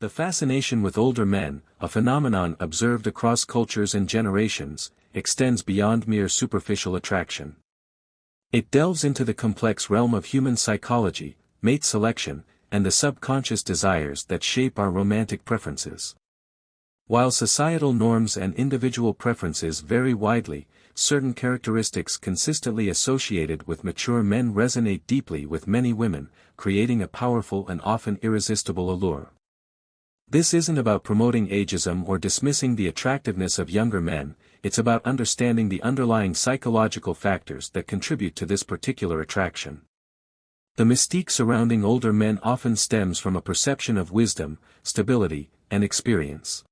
The fascination with older men, a phenomenon observed across cultures and generations, extends beyond mere superficial attraction. It delves into the complex realm of human psychology, mate selection, and the subconscious desires that shape our romantic preferences. While societal norms and individual preferences vary widely, certain characteristics consistently associated with mature men resonate deeply with many women, creating a powerful and often irresistible allure. This isn't about promoting ageism or dismissing the attractiveness of younger men, it's about understanding the underlying psychological factors that contribute to this particular attraction. The mystique surrounding older men often stems from a perception of wisdom, stability, and experience.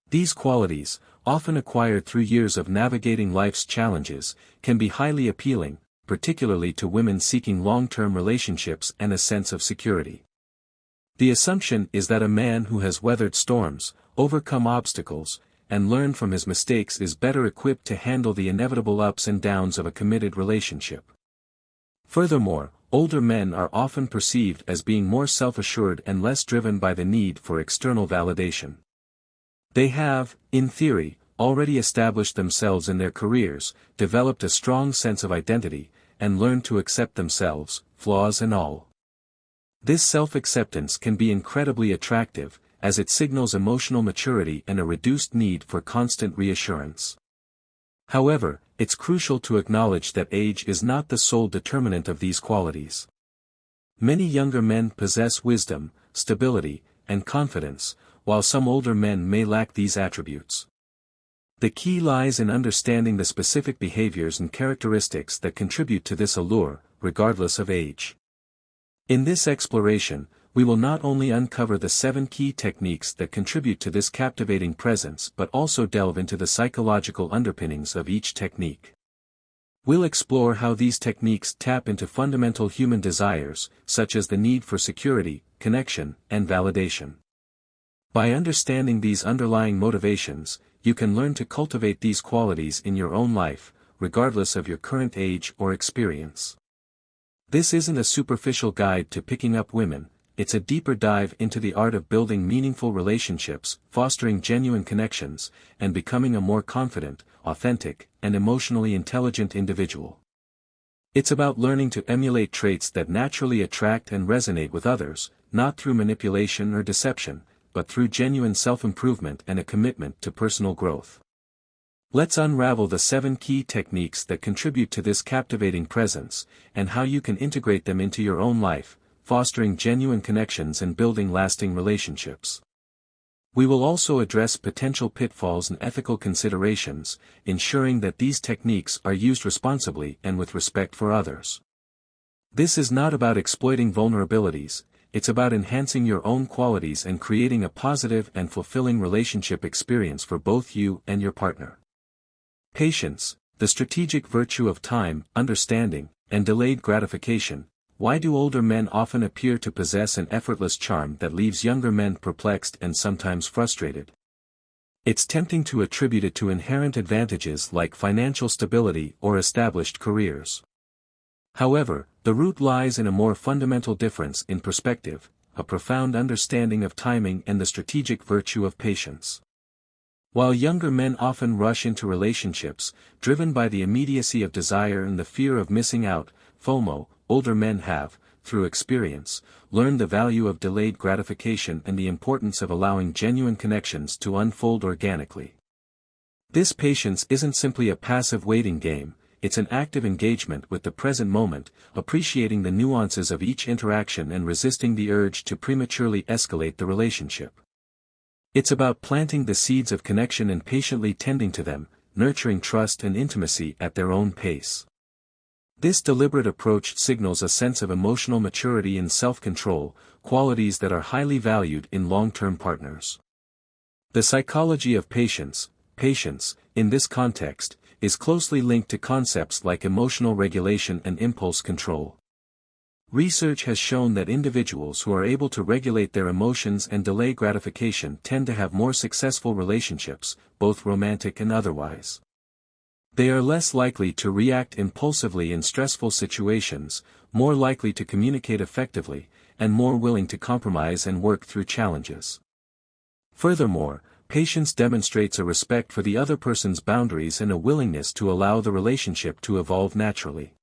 These qualities, often acquired through years of navigating life's challenges, can be highly appealing, particularly to women seeking long-term relationships and a sense of security. The assumption is that a man who has weathered storms, overcome obstacles, and learned from his mistakes is better equipped to handle the inevitable ups and downs of a committed relationship. Furthermore, older men are often perceived as being more self-assured and less driven by the need for external validation. They have, in theory, already established themselves in their careers, developed a strong sense of identity, and learned to accept themselves, flaws and all. This self-acceptance can be incredibly attractive, as it signals emotional maturity and a reduced need for constant reassurance. However, it's crucial to acknowledge that age is not the sole determinant of these qualities. Many younger men possess wisdom, stability, and confidence, while some older men may lack these attributes. The key lies in understanding the specific behaviors and characteristics that contribute to this allure, regardless of age. In this exploration, we will not only uncover the 7 key techniques that contribute to this captivating presence but also delve into the psychological underpinnings of each technique. We'll explore how these techniques tap into fundamental human desires, such as the need for security, connection, and validation. By understanding these underlying motivations, you can learn to cultivate these qualities in your own life, regardless of your current age or experience. This isn't a superficial guide to picking up women, it's a deeper dive into the art of building meaningful relationships, fostering genuine connections, and becoming a more confident, authentic, and emotionally intelligent individual. It's about learning to emulate traits that naturally attract and resonate with others, not through manipulation or deception, but through genuine self-improvement and a commitment to personal growth. Let's unravel the 7 key techniques that contribute to this captivating presence, and how you can integrate them into your own life, fostering genuine connections and building lasting relationships. We will also address potential pitfalls and ethical considerations, ensuring that these techniques are used responsibly and with respect for others. This is not about exploiting vulnerabilities, it's about enhancing your own qualities and creating a positive and fulfilling relationship experience for both you and your partner. Patience, the strategic virtue of time, understanding, and delayed gratification. Why do older men often appear to possess an effortless charm that leaves younger men perplexed and sometimes frustrated? It's tempting to attribute it to inherent advantages like financial stability or established careers. However, the root lies in a more fundamental difference in perspective, a profound understanding of timing and the strategic virtue of patience. While younger men often rush into relationships, driven by the immediacy of desire and the fear of missing out, FOMO, older men have, through experience, learned the value of delayed gratification and the importance of allowing genuine connections to unfold organically. This patience isn't simply a passive waiting game, it's an active engagement with the present moment, appreciating the nuances of each interaction and resisting the urge to prematurely escalate the relationship. It's about planting the seeds of connection and patiently tending to them, nurturing trust and intimacy at their own pace. This deliberate approach signals a sense of emotional maturity and self-control, qualities that are highly valued in long-term partners. The psychology of patience, in this context, is closely linked to concepts like emotional regulation and impulse control. Research has shown that individuals who are able to regulate their emotions and delay gratification tend to have more successful relationships, both romantic and otherwise. They are less likely to react impulsively in stressful situations, more likely to communicate effectively, and more willing to compromise and work through challenges. Furthermore, patience demonstrates a respect for the other person's boundaries and a willingness to allow the relationship to evolve naturally.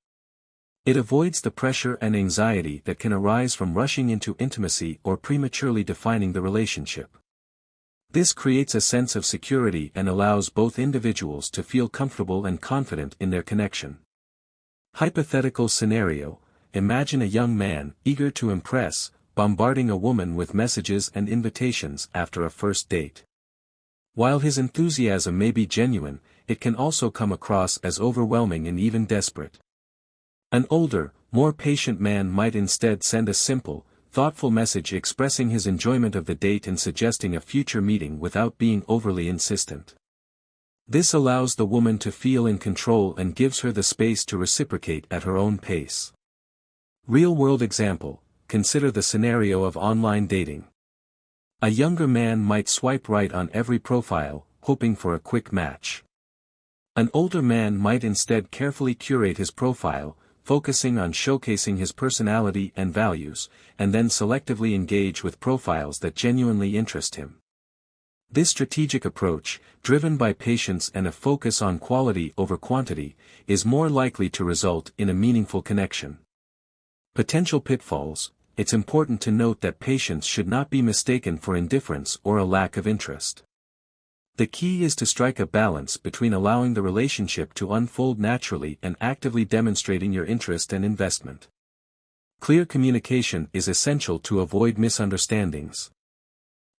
It avoids the pressure and anxiety that can arise from rushing into intimacy or prematurely defining the relationship. This creates a sense of security and allows both individuals to feel comfortable and confident in their connection. Hypothetical scenario: imagine a young man, eager to impress, bombarding a woman with messages and invitations after a first date. While his enthusiasm may be genuine, it can also come across as overwhelming and even desperate. An older, more patient man might instead send a simple, thoughtful message expressing his enjoyment of the date and suggesting a future meeting without being overly insistent. This allows the woman to feel in control and gives her the space to reciprocate at her own pace. Real-world example: consider the scenario of online dating. A younger man might swipe right on every profile, hoping for a quick match. An older man might instead carefully curate his profile, focusing on showcasing his personality and values, and then selectively engage with profiles that genuinely interest him. This strategic approach, driven by patience and a focus on quality over quantity, is more likely to result in a meaningful connection. Potential pitfalls: it's important to note that patience should not be mistaken for indifference or a lack of interest. The key is to strike a balance between allowing the relationship to unfold naturally and actively demonstrating your interest and investment. Clear communication is essential to avoid misunderstandings.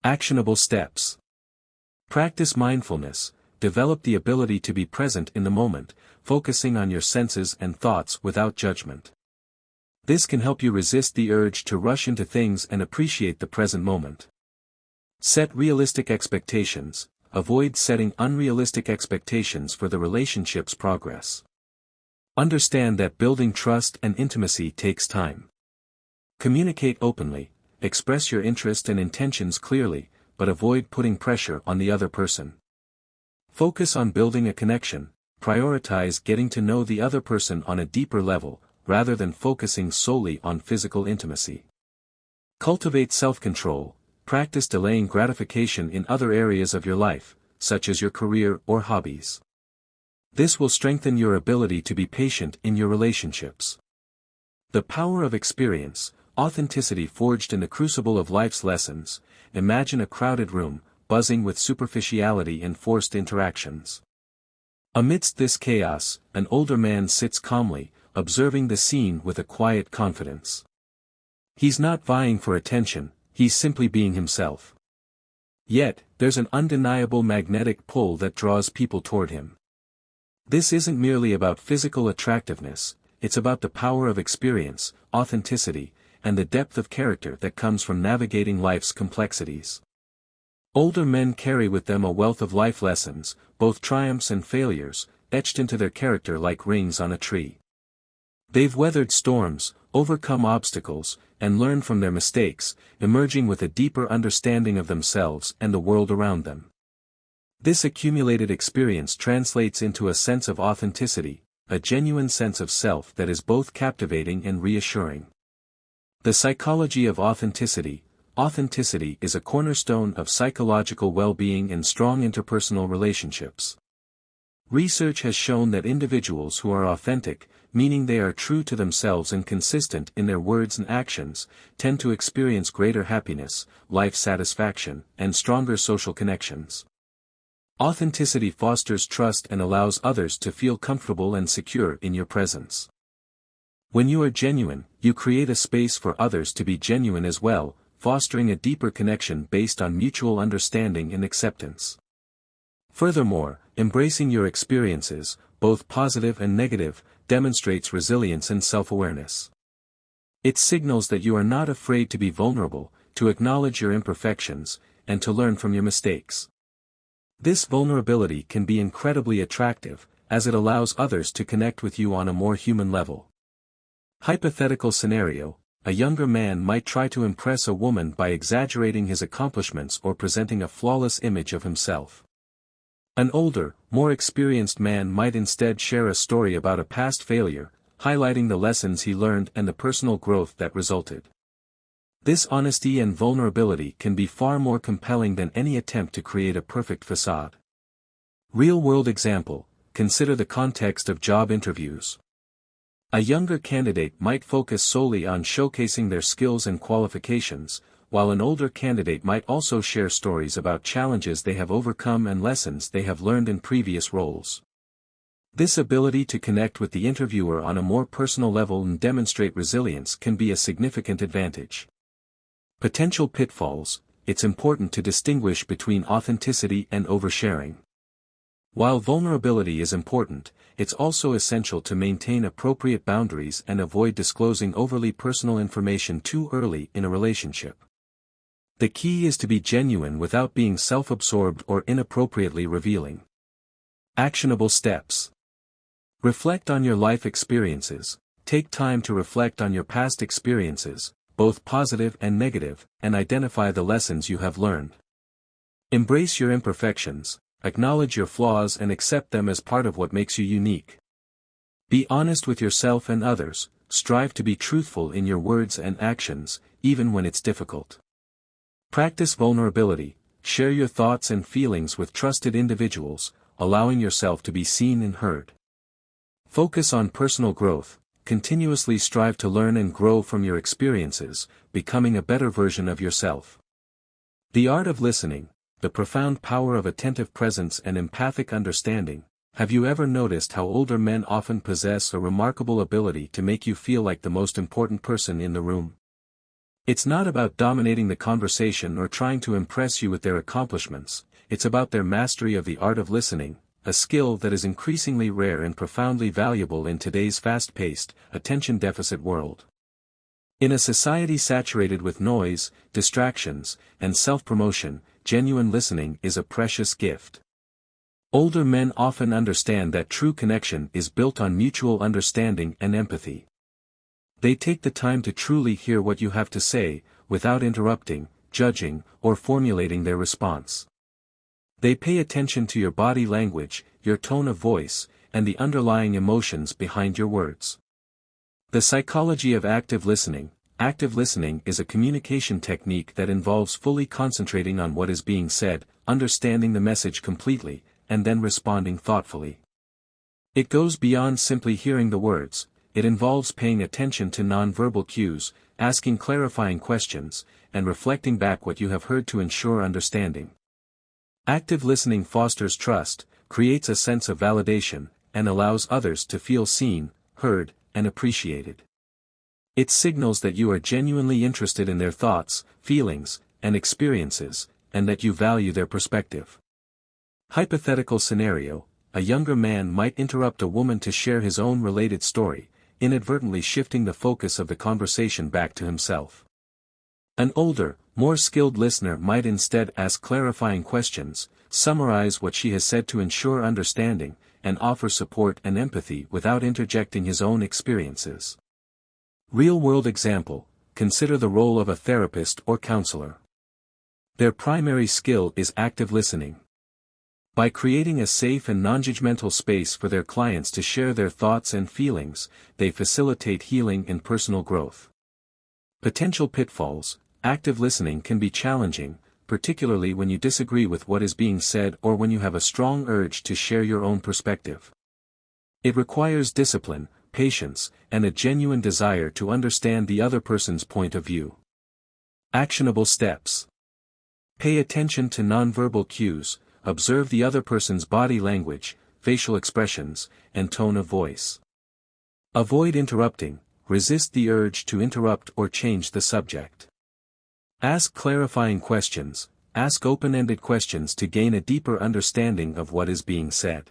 Actionable steps: practice mindfulness, develop the ability to be present in the moment, focusing on your senses and thoughts without judgment. This can help you resist the urge to rush into things and appreciate the present moment. Set realistic expectations. Avoid setting unrealistic expectations for the relationship's progress. Understand that building trust and intimacy takes time. Communicate openly, express your interest and intentions clearly, but avoid putting pressure on the other person. Focus on building a connection, prioritize getting to know the other person on a deeper level, rather than focusing solely on physical intimacy. Cultivate self-control. Practice delaying gratification in other areas of your life, such as your career or hobbies. This will strengthen your ability to be patient in your relationships. The power of experience, authenticity forged in the crucible of life's lessons. Imagine a crowded room, buzzing with superficiality and forced interactions. Amidst this chaos, an older man sits calmly, observing the scene with a quiet confidence. He's not vying for attention, he's simply being himself. Yet, there's an undeniable magnetic pull that draws people toward him. This isn't merely about physical attractiveness, it's about the power of experience, authenticity, and the depth of character that comes from navigating life's complexities. Older men carry with them a wealth of life lessons, both triumphs and failures, etched into their character like rings on a tree. They've weathered storms, overcome obstacles, and learned from their mistakes, emerging with a deeper understanding of themselves and the world around them. This accumulated experience translates into a sense of authenticity, a genuine sense of self that is both captivating and reassuring. The psychology of authenticity. Authenticity is a cornerstone of psychological well-being and strong interpersonal relationships. Research has shown that individuals who are authentic, meaning they are true to themselves and consistent in their words and actions, tend to experience greater happiness, life satisfaction, and stronger social connections. Authenticity fosters trust and allows others to feel comfortable and secure in your presence. When you are genuine, you create a space for others to be genuine as well, fostering a deeper connection based on mutual understanding and acceptance. Furthermore, embracing your experiences, both positive and negative, demonstrates resilience and self-awareness. It signals that you are not afraid to be vulnerable, to acknowledge your imperfections, and to learn from your mistakes. This vulnerability can be incredibly attractive, as it allows others to connect with you on a more human level. Hypothetical scenario: a younger man might try to impress a woman by exaggerating his accomplishments or presenting a flawless image of himself. An older, more experienced man might instead share a story about a past failure, highlighting the lessons he learned and the personal growth that resulted. This honesty and vulnerability can be far more compelling than any attempt to create a perfect facade. Real-world example, consider the context of job interviews. A younger candidate might focus solely on showcasing their skills and qualifications, while an older candidate might also share stories about challenges they have overcome and lessons they have learned in previous roles. This ability to connect with the interviewer on a more personal level and demonstrate resilience can be a significant advantage. Potential pitfalls: it's important to distinguish between authenticity and oversharing. While vulnerability is important, it's also essential to maintain appropriate boundaries and avoid disclosing overly personal information too early in a relationship. The key is to be genuine without being self-absorbed or inappropriately revealing. Actionable steps. Reflect on your life experiences. Take time to reflect on your past experiences, both positive and negative, and identify the lessons you have learned. Embrace your imperfections, acknowledge your flaws and accept them as part of what makes you unique. Be honest with yourself and others, strive to be truthful in your words and actions, even when it's difficult. Practice vulnerability, share your thoughts and feelings with trusted individuals, allowing yourself to be seen and heard. Focus on personal growth, continuously strive to learn and grow from your experiences, becoming a better version of yourself. The art of listening, the profound power of attentive presence and empathic understanding. Have you ever noticed how older men often possess a remarkable ability to make you feel like the most important person in the room? It's not about dominating the conversation or trying to impress you with their accomplishments, it's about their mastery of the art of listening, a skill that is increasingly rare and profoundly valuable in today's fast-paced, attention-deficit world. In a society saturated with noise, distractions, and self-promotion, genuine listening is a precious gift. Older men often understand that true connection is built on mutual understanding and empathy. They take the time to truly hear what you have to say, without interrupting, judging, or formulating their response. They pay attention to your body language, your tone of voice, and the underlying emotions behind your words. The psychology of active listening. Active listening is a communication technique that involves fully concentrating on what is being said, understanding the message completely, and then responding thoughtfully. It goes beyond simply hearing the words. It involves paying attention to nonverbal cues, asking clarifying questions, and reflecting back what you have heard to ensure understanding. Active listening fosters trust, creates a sense of validation, and allows others to feel seen, heard, and appreciated. It signals that you are genuinely interested in their thoughts, feelings, and experiences, and that you value their perspective. Hypothetical scenario: a younger man might interrupt a woman to share his own related story, inadvertently shifting the focus of the conversation back to himself. An older, more skilled listener might instead ask clarifying questions, summarize what she has said to ensure understanding, and offer support and empathy without interjecting his own experiences. Real-world example: consider the role of a therapist or counselor. Their primary skill is active listening. By creating a safe and non-judgmental space for their clients to share their thoughts and feelings, they facilitate healing and personal growth. Potential pitfalls: active listening can be challenging, particularly when you disagree with what is being said or when you have a strong urge to share your own perspective. It requires discipline, patience, and a genuine desire to understand the other person's point of view. Actionable steps: pay attention to nonverbal cues, observe the other person's body language, facial expressions, and tone of voice. Avoid interrupting, resist the urge to interrupt or change the subject. Ask clarifying questions, ask open-ended questions to gain a deeper understanding of what is being said.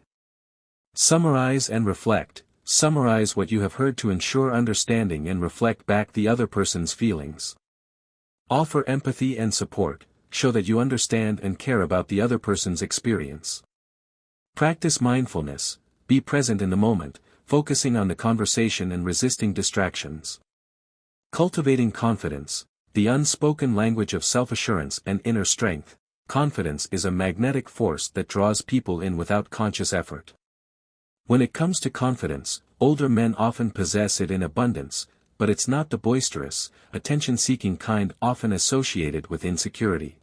Summarize and reflect, summarize what you have heard to ensure understanding and reflect back the other person's feelings. Offer empathy and support, show that you understand and care about the other person's experience. Practice mindfulness, be present in the moment, focusing on the conversation and resisting distractions. Cultivating confidence, the unspoken language of self-assurance and inner strength. Confidence is a magnetic force that draws people in without conscious effort. When it comes to confidence, older men often possess it in abundance, but it's not the boisterous, attention-seeking kind often associated with insecurity.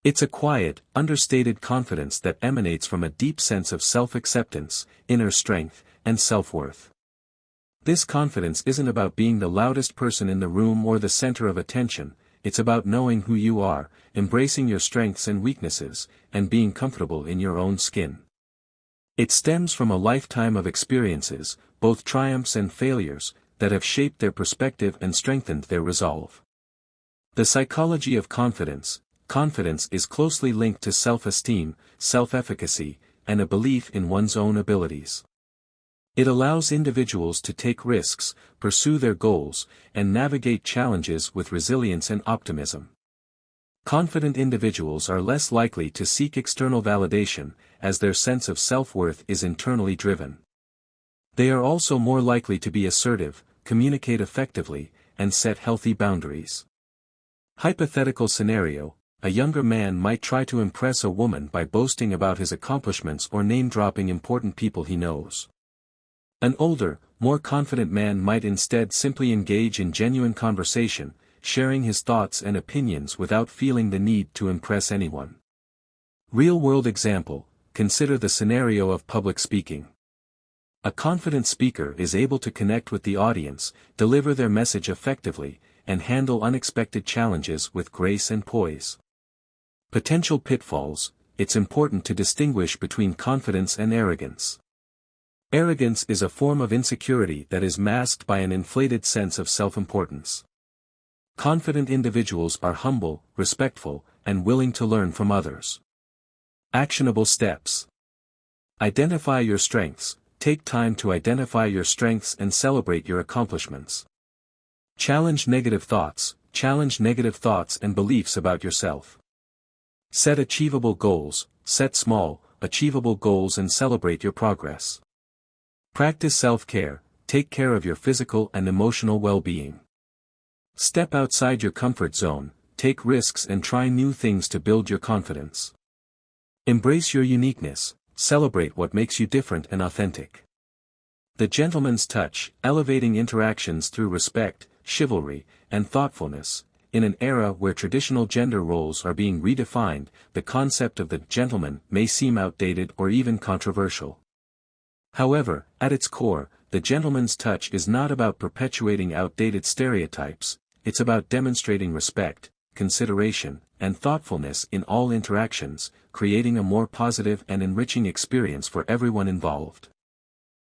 It's a quiet, understated confidence that emanates from a deep sense of self-acceptance, inner strength, and self-worth. This confidence isn't about being the loudest person in the room or the center of attention, it's about knowing who you are, embracing your strengths and weaknesses, and being comfortable in your own skin. It stems from a lifetime of experiences, both triumphs and failures, that have shaped their perspective and strengthened their resolve. The psychology of confidence. Confidence is closely linked to self-esteem, self-efficacy, and a belief in one's own abilities. It allows individuals to take risks, pursue their goals, and navigate challenges with resilience and optimism. Confident individuals are less likely to seek external validation, as their sense of self-worth is internally driven. They are also more likely to be assertive, communicate effectively, and set healthy boundaries. Hypothetical scenario: a younger man might try to impress a woman by boasting about his accomplishments or name-dropping important people he knows. An older, more confident man might instead simply engage in genuine conversation, sharing his thoughts and opinions without feeling the need to impress anyone. Real-world example: consider the scenario of public speaking. A confident speaker is able to connect with the audience, deliver their message effectively, and handle unexpected challenges with grace and poise. Potential pitfalls: it's important to distinguish between confidence and arrogance. Arrogance is a form of insecurity that is masked by an inflated sense of self-importance. Confident individuals are humble, respectful, and willing to learn from others. Actionable steps. Identify your strengths. Take time to identify your strengths and celebrate your accomplishments. Challenge negative thoughts. Challenge negative thoughts and beliefs about yourself. Set achievable goals. Set small, achievable goals and celebrate your progress. Practice self-care. Take care of your physical and emotional well-being. Step outside your comfort zone. Take risks and try new things to build your confidence. Embrace your uniqueness. Celebrate what makes you different and authentic. The gentleman's touch, elevating interactions through respect, chivalry, and thoughtfulness. In an era where traditional gender roles are being redefined, the concept of the gentleman may seem outdated or even controversial. However, at its core, the gentleman's touch is not about perpetuating outdated stereotypes, it's about demonstrating respect, consideration, and thoughtfulness in all interactions, creating a more positive and enriching experience for everyone involved.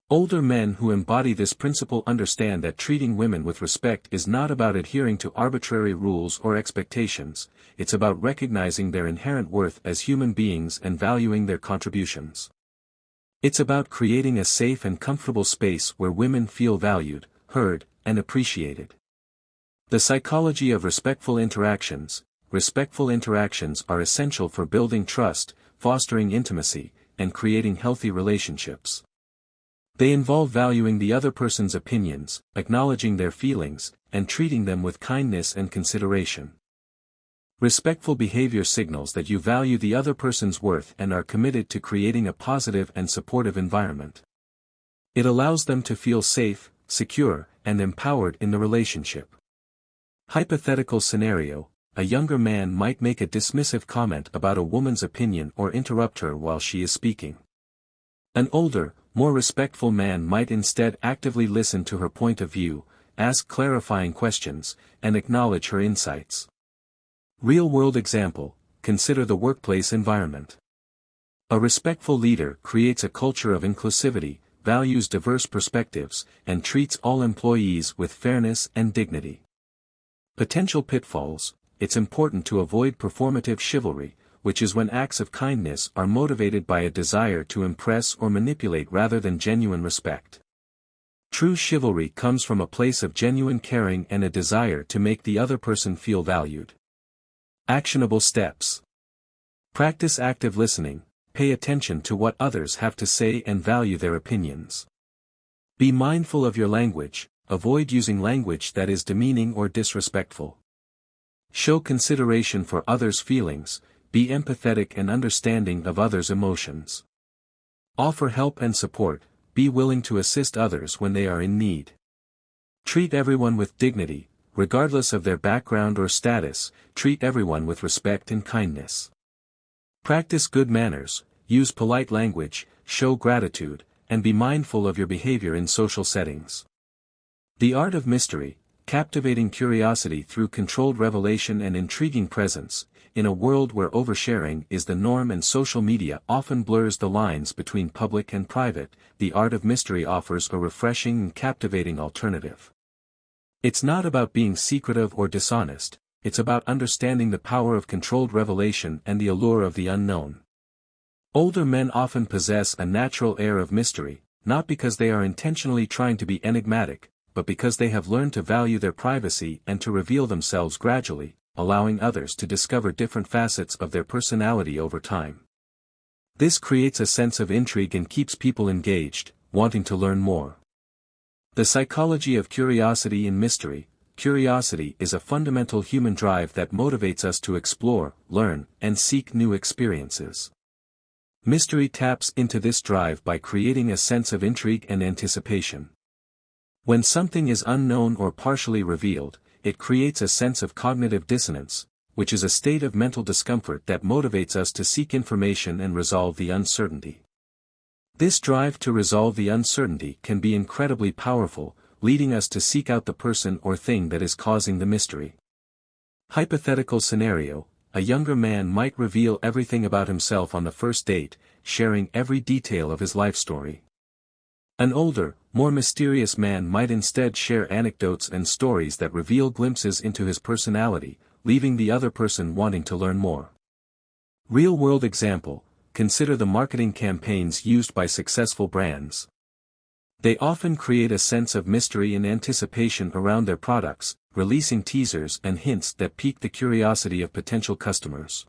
Older men who embody this principle understand that treating women with respect is not about adhering to arbitrary rules or expectations, it's about recognizing their inherent worth as human beings and valuing their contributions. It's about creating a safe and comfortable space where women feel valued, heard, and appreciated. The psychology of respectful interactions. Respectful interactions are essential for building trust, fostering intimacy, and creating healthy relationships. They involve valuing the other person's opinions, acknowledging their feelings, and treating them with kindness and consideration. Respectful behavior signals that you value the other person's worth and are committed to creating a positive and supportive environment. It allows them to feel safe, secure, and empowered in the relationship. Hypothetical scenario: a younger man might make a dismissive comment about a woman's opinion or interrupt her while she is speaking. An older, more respectful man might instead actively listen to her point of view, ask clarifying questions, and acknowledge her insights. Real-world example: consider the workplace environment. A respectful leader creates a culture of inclusivity, values diverse perspectives, and treats all employees with fairness and dignity. Potential pitfalls: it's important to avoid performative chivalry, which is when acts of kindness are motivated by a desire to impress or manipulate rather than genuine respect. True chivalry comes from a place of genuine caring and a desire to make the other person feel valued. Actionable steps. Practice active listening. Pay attention to what others have to say and value their opinions. Be mindful of your language. Avoid using language that is demeaning or disrespectful. Show consideration for others' feelings. Be empathetic and understanding of others' emotions. Offer help and support. Be willing to assist others when they are in need. Treat everyone with dignity, regardless of their background or status. Treat everyone with respect and kindness. Practice good manners, use polite language, show gratitude, and be mindful of your behavior in social settings. The art of mystery, captivating curiosity through controlled revelation and intriguing presence. In a world where oversharing is the norm and social media often blurs the lines between public and private, the art of mystery offers a refreshing and captivating alternative. It's not about being secretive or dishonest, it's about understanding the power of controlled revelation and the allure of the unknown. Older men often possess a natural air of mystery, not because they are intentionally trying to be enigmatic, but because they have learned to value their privacy and to reveal themselves gradually, allowing others to discover different facets of their personality over time. This creates a sense of intrigue and keeps people engaged, wanting to learn more. The psychology of curiosity in mystery. Curiosity is a fundamental human drive that motivates us to explore, learn, and seek new experiences. Mystery taps into this drive by creating a sense of intrigue and anticipation. When something is unknown or partially revealed, it creates a sense of cognitive dissonance, which is a state of mental discomfort that motivates us to seek information and resolve the uncertainty. This drive to resolve the uncertainty can be incredibly powerful, leading us to seek out the person or thing that is causing the mystery. Hypothetical scenario: a younger man might reveal everything about himself on the first date, sharing every detail of his life story. An older, more mysterious man might instead share anecdotes and stories that reveal glimpses into his personality, leaving the other person wanting to learn more. Real-world example: consider the marketing campaigns used by successful brands. They often create a sense of mystery and anticipation around their products, releasing teasers and hints that pique the curiosity of potential customers.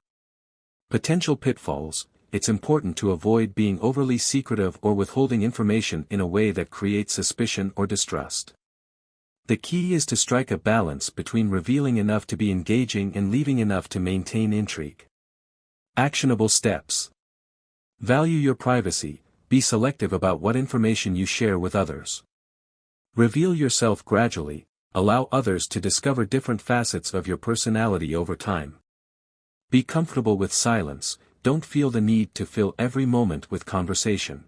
Potential pitfalls: it's important to avoid being overly secretive or withholding information in a way that creates suspicion or distrust. The key is to strike a balance between revealing enough to be engaging and leaving enough to maintain intrigue. Actionable steps: value your privacy, be selective about what information you share with others. Reveal yourself gradually, allow others to discover different facets of your personality over time. Be comfortable with silence, don't feel the need to fill every moment with conversation.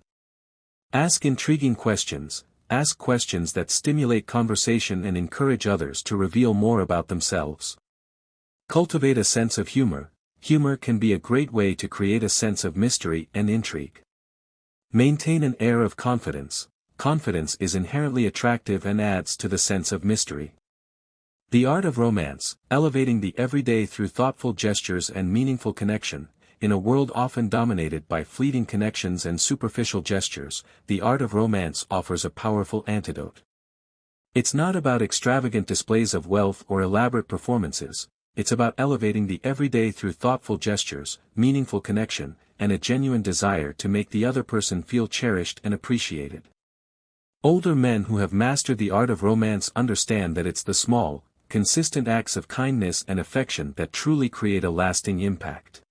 Ask intriguing questions, ask questions that stimulate conversation and encourage others to reveal more about themselves. Cultivate a sense of humor. Humor can be a great way to create a sense of mystery and intrigue. Maintain an air of confidence. Confidence is inherently attractive and adds to the sense of mystery. The art of romance, elevating the everyday through thoughtful gestures and meaningful connection. In a world often dominated by fleeting connections and superficial gestures, the art of romance offers a powerful antidote. It's not about extravagant displays of wealth or elaborate performances, it's about elevating the everyday through thoughtful gestures, meaningful connection, and a genuine desire to make the other person feel cherished and appreciated. Older men who have mastered the art of romance understand that it's the small, consistent acts of kindness and affection that truly create a lasting impact.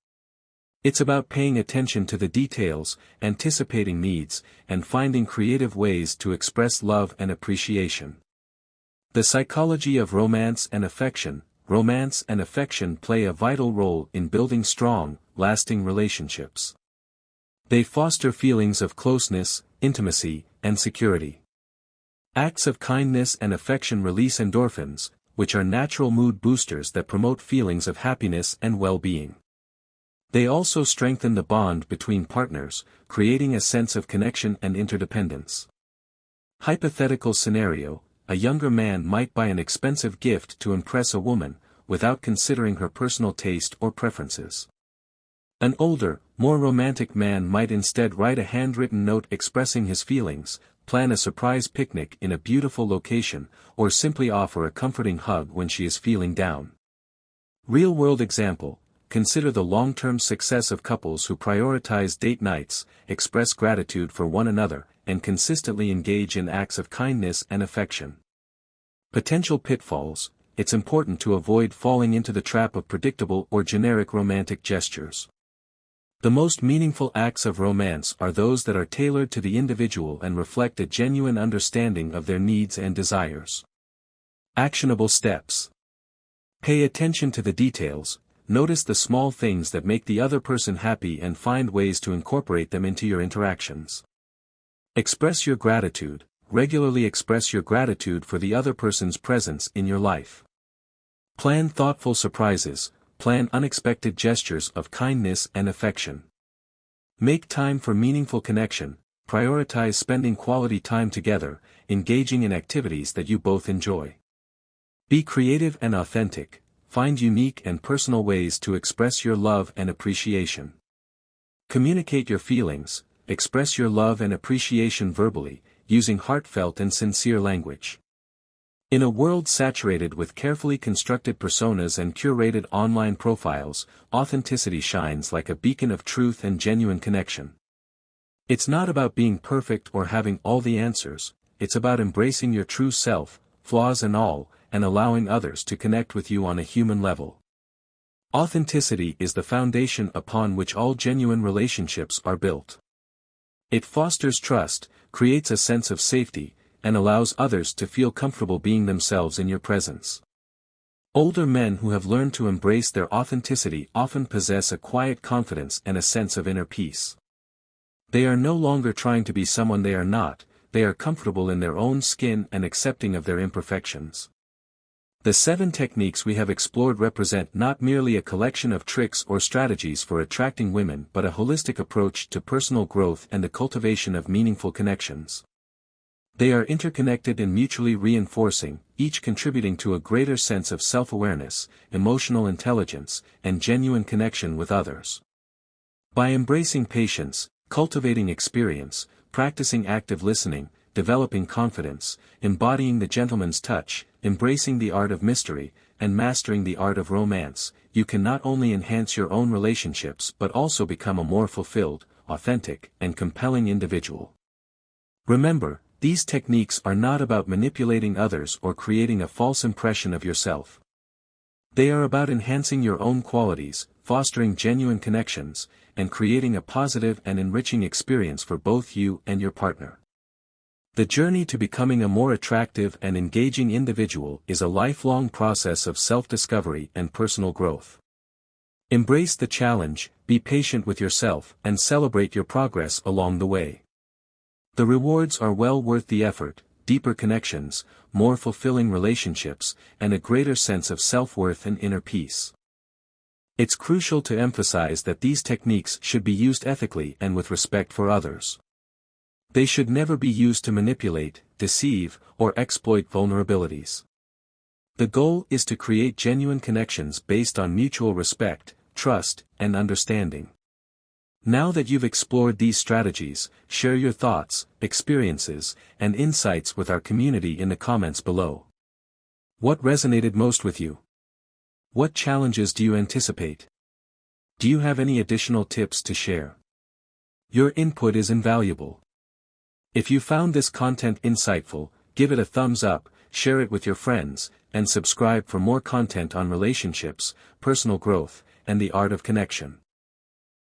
It's about paying attention to the details, anticipating needs, and finding creative ways to express love and appreciation. The psychology of romance and affection. Romance and affection play a vital role in building strong, lasting relationships. They foster feelings of closeness, intimacy, and security. Acts of kindness and affection release endorphins, which are natural mood boosters that promote feelings of happiness and well-being. They also strengthen the bond between partners, creating a sense of connection and interdependence. Hypothetical scenario: a younger man might buy an expensive gift to impress a woman, without considering her personal taste or preferences. An older, more romantic man might instead write a handwritten note expressing his feelings, plan a surprise picnic in a beautiful location, or simply offer a comforting hug when she is feeling down. Real-world example: consider the long-term success of couples who prioritize date nights, express gratitude for one another, and consistently engage in acts of kindness and affection. Potential pitfalls: it's important to avoid falling into the trap of predictable or generic romantic gestures. The most meaningful acts of romance are those that are tailored to the individual and reflect a genuine understanding of their needs and desires. Actionable steps. Pay attention to the details, notice the small things that make the other person happy and find ways to incorporate them into your interactions. Express your gratitude, regularly express your gratitude for the other person's presence in your life. Plan thoughtful surprises, plan unexpected gestures of kindness and affection. Make time for meaningful connection, prioritize spending quality time together, engaging in activities that you both enjoy. Be creative and authentic, find unique and personal ways to express your love and appreciation. Communicate your feelings, express your love and appreciation verbally, using heartfelt and sincere language. In a world saturated with carefully constructed personas and curated online profiles, authenticity shines like a beacon of truth and genuine connection. It's not about being perfect or having all the answers, it's about embracing your true self, flaws and all, and allowing others to connect with you on a human level. Authenticity is the foundation upon which all genuine relationships are built. It fosters trust, creates a sense of safety, and allows others to feel comfortable being themselves in your presence. Older men who have learned to embrace their authenticity often possess a quiet confidence and a sense of inner peace. They are no longer trying to be someone they are not, they are comfortable in their own skin and accepting of their imperfections. The 7 techniques we have explored represent not merely a collection of tricks or strategies for attracting women but a holistic approach to personal growth and the cultivation of meaningful connections. They are interconnected and mutually reinforcing, each contributing to a greater sense of self-awareness, emotional intelligence, and genuine connection with others. By embracing patience, cultivating experience, practicing active listening, developing confidence, embodying the gentleman's touch, embracing the art of mystery, and mastering the art of romance, you can not only enhance your own relationships but also become a more fulfilled, authentic, and compelling individual. Remember, these techniques are not about manipulating others or creating a false impression of yourself. They are about enhancing your own qualities, fostering genuine connections, and creating a positive and enriching experience for both you and your partner. The journey to becoming a more attractive and engaging individual is a lifelong process of self-discovery and personal growth. Embrace the challenge, be patient with yourself, and celebrate your progress along the way. The rewards are well worth the effort: deeper connections, more fulfilling relationships, and a greater sense of self-worth and inner peace. It's crucial to emphasize that these techniques should be used ethically and with respect for others. They should never be used to manipulate, deceive, or exploit vulnerabilities. The goal is to create genuine connections based on mutual respect, trust, and understanding. Now that you've explored these strategies, share your thoughts, experiences, and insights with our community in the comments below. What resonated most with you? What challenges do you anticipate? Do you have any additional tips to share? Your input is invaluable. If you found this content insightful, give it a thumbs up, share it with your friends, and subscribe for more content on relationships, personal growth, and the art of connection.